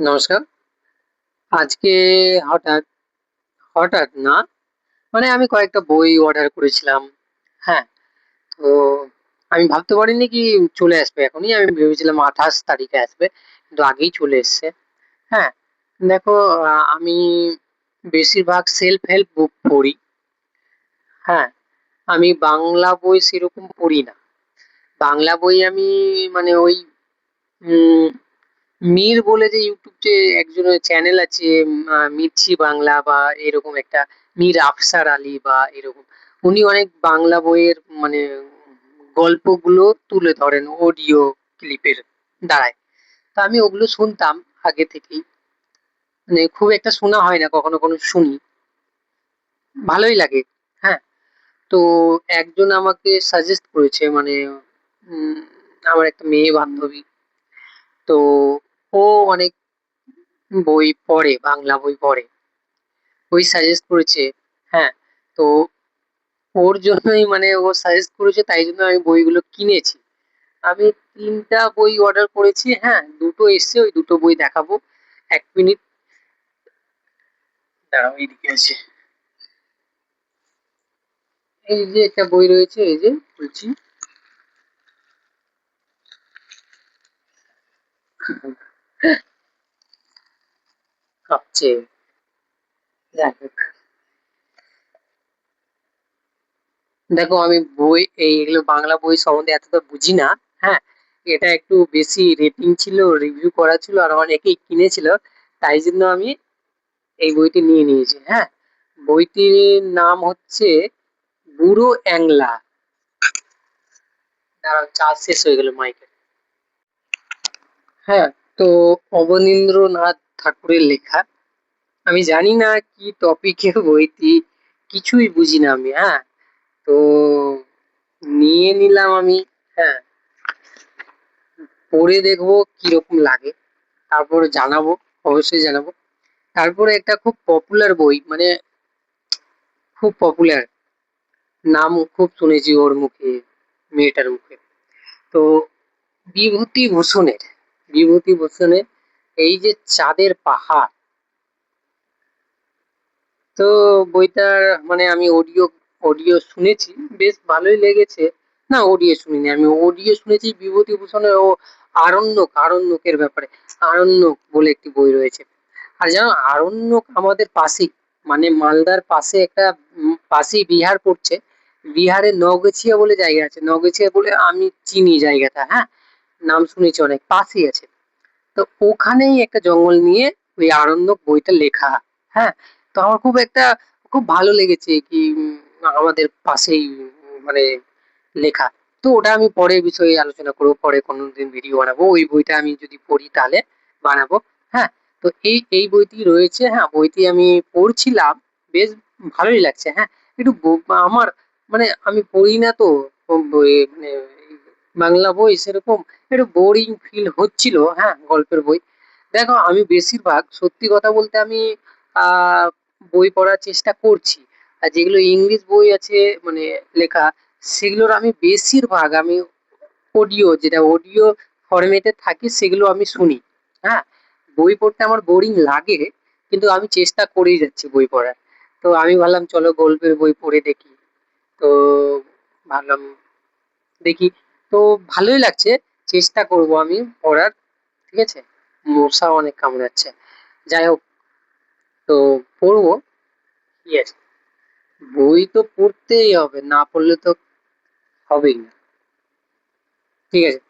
নমস্কার। আজকে হঠাৎ, হঠাৎ না মানে আমি কয়েকটা বই অর্ডার করেছিলাম। হ্যাঁ, তো আমি ভাবতে পারিনি কি চলে আসবে এখনই। আমি ভেবেছিলাম ২৮ তারিখে আসবে, কিন্তু আগেই চলে এসছে। হ্যাঁ, দেখো, আমি বেশিরভাগ সেলফ হেল্প বুক পড়ি। হ্যাঁ, আমি বাংলা বই সেরকম পড়ি না। বাংলা বই আমি মানে ওই উম মীর বলে যে ইউটিউব যে একজনের চ্যানেল আছে, মির্চি বাংলা বা এরকম একটা, মীর আফসার আলী বা এরকম, উনি অনেক বাংলা বইয়ের মানে গল্পগুলো তুলে ধরেন অডিও ক্লিপের দ্বারায়। তা আমি ওগুলো শুনতাম আগে থেকেই। মানে খুব একটা শোনা হয় না, কখনো কখনো শুনি, ভালোই লাগে। হ্যাঁ, তো একজন আমাকে সাজেস্ট করেছে, মানে উম, আমার একটা মেয়ে বান্ধবী। তো ও অনেক বই পড়ে, বাংলা বই পড়ে, ওই সাজেস্ট করেছে। হ্যাঁ, তো ওর জন্যই, মানে ও সাজেস্ট করেছে তাই জন্য আমি বইগুলো কিনেছি। আমি ৩টা বই অর্ডার করেছি। হ্যাঁ, দুটো এসছে, ওই দুটো বই দেখাবো। ১ মিনিট দাঁড়াও, এইদিকে আছে। এই যে একটা বই রয়েছে, এই যে বলছি, কাঁপছে। যাই হোক, দেখো আমি বই এগুলো বাংলা বই সম্বন্ধে এতটা বুঝি না। হ্যাঁ, এটা একটু বেশি রেটিং ছিল, রিভিউ করা ছিল, আর অনেকেই কিনেছিল, তাই জন্য আমি এই বইটি নিয়ে নিয়েছি। হ্যাঁ, বইটির নাম হচ্ছে বুড়ো অ্যাংলা। দাঁড়াও, চার্জ শেষ হয়ে গেল মাইকে। হ্যাঁ, তো অবনীন্দ্রনাথ ঠাকুরের লেখা। আমি জানি না কি টপিকের বইটি, কিছুই বুঝি না আমি। হ্যাঁ, তো নিয়ে নিলাম আমি। হ্যাঁ, পড়ে দেখবো কিরকম লাগে, তারপরে জানাবো, অবশ্যই জানাবো। তারপরে একটা খুব পপুলার বই, মানে খুব পপুলার, নাম খুব শুনেছি ওর মুখে, মেয়েটার মুখে। তো বিভূতি ভূষণের এই যে চাঁদের পাহাড়। তো বইটার মানে আমি অডিও অডিও শুনেছি, বেশ ভালোই লেগেছে। না, অডিও শুনিনি, আমি অডিও শুনেছি বিভূতিভূষণের ও আরণ্যকের ব্যাপারে। আরণ্যক বলে একটি বই রয়েছে। আর জানো, আরণ্যক আমাদের পাশেই, মানে মালদার পাশে একটা, পাশেই বিহার পড়ছে। বিহারে নগেছিয়া বলে জায়গা আছে, নগেছিয়া বলে আমি চিনি জায়গাটা। হ্যাঁ, নাম শুনেছি, অনেক পাশেই আছে। তো ওখানেই একটা জঙ্গল নিয়ে ওই আরণ্যক বইটা লেখা। হ্যাঁ, তো আমার খুব ভালো লেগেছে কি, আমাদের পাশেই মানে লেখা। তো ওটা আমি পরে বিষয়ে আলোচনা করবো, পরে কোনোদিন ভিডিও বানাবো, ওই বইটা আমি যদি পড়ি তাহলে বানাবো। হ্যাঁ, তো এই বইটি রয়েছে। হ্যাঁ, বইটি আমি পড়ছিলাম, বেশ ভালোই লাগছে। হ্যাঁ, একটু আমার মানে আমি পড়ি না তো মানে বাংলা বই সেরকম, একটু বোরিং ফিল হচ্ছিল। হ্যাঁ, গল্পের বই। দেখো, আমি বেশিরভাগ, সত্যি কথা বলতে, আমি আহ বই পড়ার চেষ্টা করছি। আর যেগুলো ইংলিশ বই আছে মানে লেখা, সেগুলোর আমি বেশিরভাগ আমি অডিও, যেটা অডিও ফরম্যাটে থাকে সেগুলো আমি শুনি। হ্যাঁ, বই পড়তে আমার বোরিং লাগে, কিন্তু আমি চেষ্টা করেই যাচ্ছি বই পড়ার। তো আমি ভাবলাম চলো গল্পের বই পড়ে দেখি। তো ভাবলাম দেখি। তো ভালোই লাগছে, চেষ্টা করব আমি পড়ার। ঠিক আছে, মশা অনেক কামড়াচ্ছে। যাই হোক, তো পড়বো, কি আছে, বই তো পড়তেই হবে, না পড়লে তো হবেই না। ঠিক আছে।